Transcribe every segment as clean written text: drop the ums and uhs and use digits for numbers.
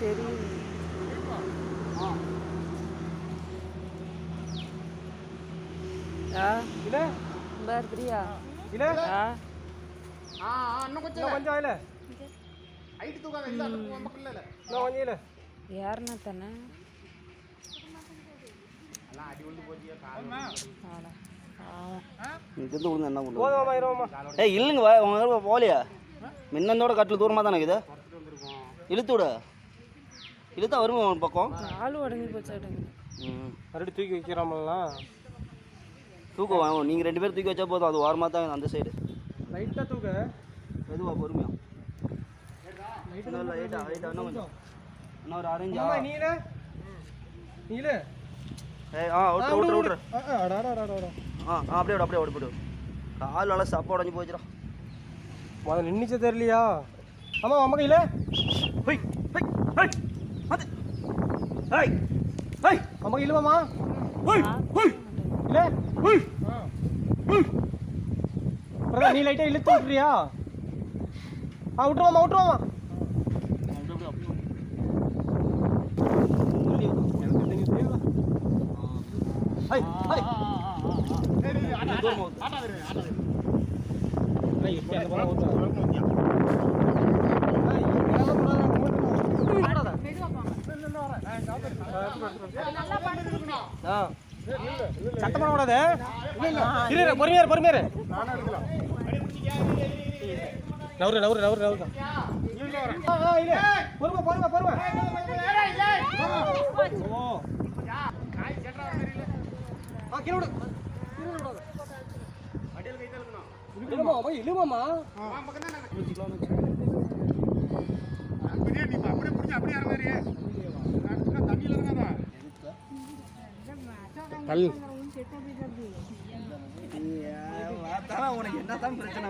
தெரியும். இல்ல பார் பிரியா இல்ல இன்னும் கொஞ்சம் இல்ல ஹைட் தூக்காத இல்ல அது நமக்கு இல்ல இன்னும் கொஞ்சம் இல்ல யாருன்னா தானே எல்லாம் அடி உள்ள போச்சியா காலமா ஆடா இங்கிருந்து விழுந்து என்ன பண்ணுவோம்? போதுமாமா இருமாமா. ஏய் இல்லைங்க உங்க போகலையா? மின்னந்தோட கட்டில் தூரமாக தானே இருக்குது. இழுத்து விட இழுத்தா வருமா ஒரு பக்கம்? கால் உடஞ்சி போச்சாட்டுங்க. மறுபடியும் தூக்கி வைக்கிறாமலாம். தூக்கம் வாங்க நீங்கள் 2 பேர் தூக்கி வச்சா போதும். அது ஓரமாக தான் அந்த சைடு. லைட்டாக தூக்க மெதுவா பொறுமையா. லைட்டா இன்னும் கொஞ்சம் இன்னும் ஒரு ஆரஞ்சு. நீல ஏய் விட்ரு. அடாடாடாடா. அப்படியே ஓடி கால் நல்லா சப்ப உடஞ்சி போச்சுடா. முதல்ல நின்றுச்சே தெரியலையா? ஆமாம் அம்மா கையில் அம்மா இல்லைமாம்மா இல்லை பிரதா நீ லைட்டாக இழுத்து விட்றியா? விட்டுருவாமா சத்தம் பண்ணக்கூடாது. பொறுமையாரு நவுறு இழுமாமா உனக்கு என்னதான் பிரச்சனை?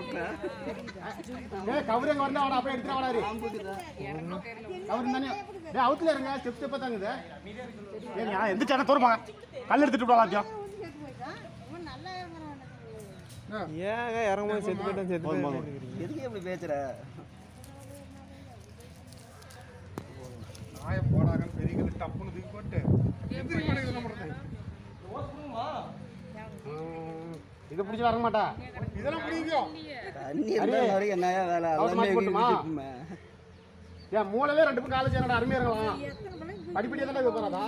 கவரிங் வந்து அவனை அப்படியே எடுத்துட்டு வராரு கவரிங் தானே அவுத்துல இருங்க ஸ்டெப் ஸ்டெப்பா தாங்குது. எந்த சேன தோறுப்பாங்க கல் எடுத்துட்டு போகலாம். ஏங்க இறங்கும்போது செத்து எதுக்கு எப்படி பேசுற? நாய போடாங்க பெரிய டப்புன்னு தூக்கி போட்டு இதை பிடிச்சி வர மாட்டா. இதெல்லாம் பிடிக்கும் என்னையா வேலை? ஏன் மூலவே 2 பேரும் காலேஜ் என்னடா அருமையா இருக்கலாம். படிப்படியாக தானே போறாதா?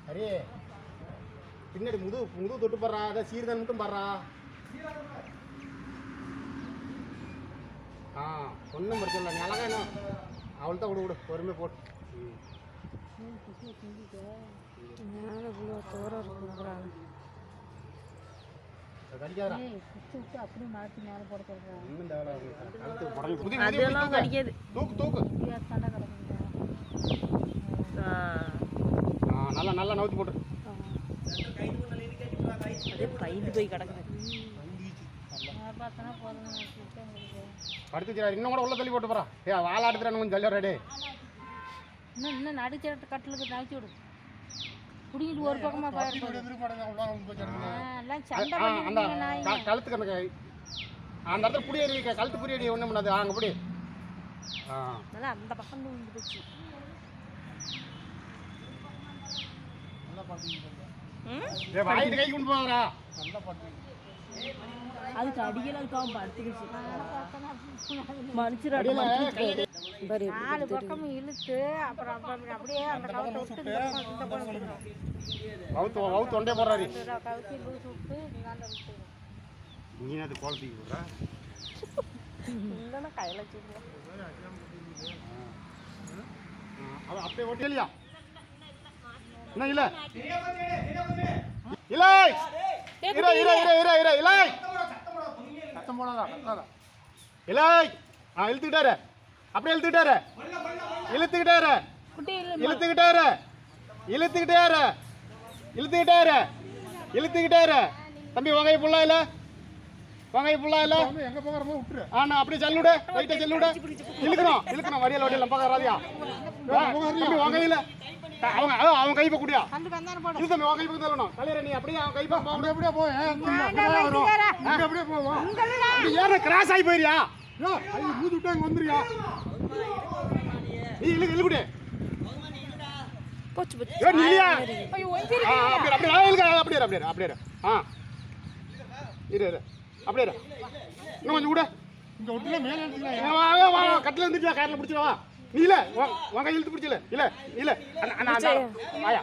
அரே பின்னாடி முது தொட்டு போடுறா. அதை சீர்தான் மட்டும் பாடுறா. ஒன்றும் பிரச்சனை இல்லை. நீ அழகா என்ன அவள் தான் விடு பொறுமை போட்டு நல்லா நல்லா நவுத்தி போட்டு பைந்து போய் கிடக்குது. படுத்து இன்னும் கூட உள்ள தள்ளி போட்டு போறா. வாழை எடுத்துறானு கொஞ்சம் ஜல்லியா ரெடி. இன்னும் நடுச்சேட்ட கட்டிலுக்கு தாக்கி விடு. குடிக்கிட்டு ஒரு பக்கமா அந்த கழுத்துக்கு அந்த இடத்துல புடியடி கழுத்து புரியடி ஒண்ணும் பண்ணாது. அங்க புடி அந்த பக்கம் போச்சு. வாங்கிட்டு கை கொண்டு போவாரா? அதுக்கு அடிக்கல அதுக்காக படுத்துக்கிச்சு. நாலு பக்கமும் இழுத்து அப்புறம் அப்படியே அந்த கவுத்தை விட்டு தொண்டே போடுறாரு. கவுத்தி விட்டு நீ அது குழந்தைக்கு போடுறா இல்லைன்னா கையில அப்படியே ஓட்டி இல்லையா? என்ன இல்ல இல்லை இரு இரு இரு இரு இரு இல்லை சத்தம் போடாதா இல்லை. இழுத்துக்கிட்டாரு அப்படியே இழுத்துக்கிட்டாரு இழுத்துக்கிட்டாரு இழுத்துக்கிட்டாரு இழுத்துக்கிட்டாரு இழுத்துக்கிட்டாரு இழுத்துக்கிட்டாரு. தம்பி உங்க புள்ளா இல்லை வாங்க ஃபுல்லா இல்ல எங்க போகறமோ விட்டுரு நான் அப்படியே செல்லு விடு ரைட்டா செல்லு விடு இழுக்கணும் வடியல வடியல பக்கறாதியா வாங்க இல்ல அவன் கை பக்குடியா இது தம்பி அவன் கை பக்கம் தள்ளணும் தலையற நீ அப்படியே அவன் கை பக்கம் அப்படியே போ அப்படியே போவோம் நீ ஏற கிராஸ் ஆகி போயிரியா ஐயோ மூது விட்டா இங்க வந்துறியா நீ இழுக்குடே போச்சு போச்சு ஏ நில்லியா ஐயோ ஒஞ்சிரு அப்படியே இரு அப்படியே இன்னும் கொஞ்சம் கூட இங்க ஒட்டில மேல எடுத்துடா வா கட்டில இருந்துட்டியா கார்ல பிடிச்சிட வா நீ இல்ல வாங்க இழுத்து பிடிச்சல இல்ல அண்ணா வாயா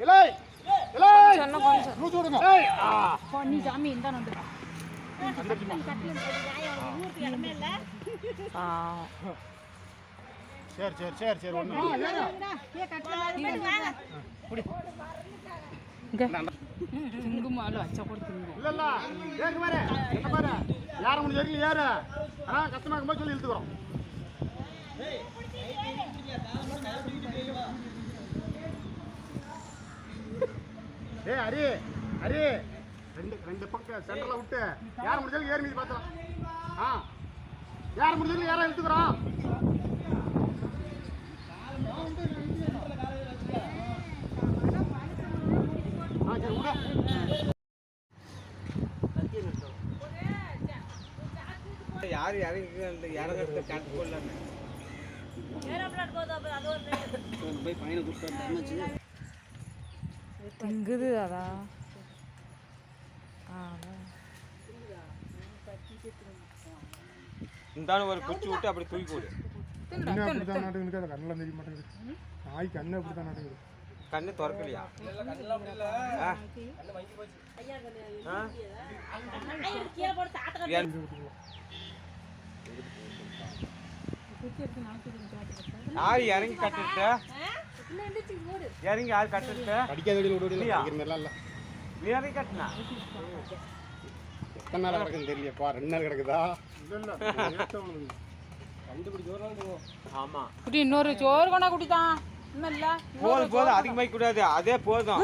இலை சொன்ன கொஞ்சம் லூசு விடுங்க நீ சாமி இந்த வந்து சரி ஒண்ணு திங்குமாலும் வச்சா கூட திங்கும் இல்ல ஏறு பாரு என்ன பாரு யார முடிஞ்ச வரைக்கும் ஏறு கஷ்டமா இருக்கும்போது சொல்லி இழுத்துக்கிறோம் ஹரி ரெண்டு பக்கம் சென்டர்ல விட்டு யார் முடிஞ்சாலும் ஏறி மீதி பார்த்தோம் யார் முடிஞ்சாலும் யாரா இழுத்துக்கிறோம் சரி விட யார் இறங்குறது கணக்கு போடலான்னு போய் பையனை கூப்பிட்டு திங்குது அதான் இந்தாலும் ஒரு குச்சி விட்டு அப்படி தூக்கி போடு அப்படித்தான் நாட்டுக்கு கண்ணில் தெரிய மாட்டேங்குது நாய் கண்ணு அப்படித்தான் நாட்டுக்குது கண்ணு திறக்கலையா யார் இறங்கி கட்டுட்ட இறங்கி யார் கட்டுட்ட அடிக்காத இல்லையா நீ இறங்கி கட்டினா எத்தனை நாள் கிடக்குன்னு தெரியலையப்பா 2 நாள் கிடக்குதா ஆமா குட்டி இன்னொரு சோறு கொண்டா குட்டிதான் இன்னும் இல்ல போதும் அதிகமாகி கூடாது அதே போதும்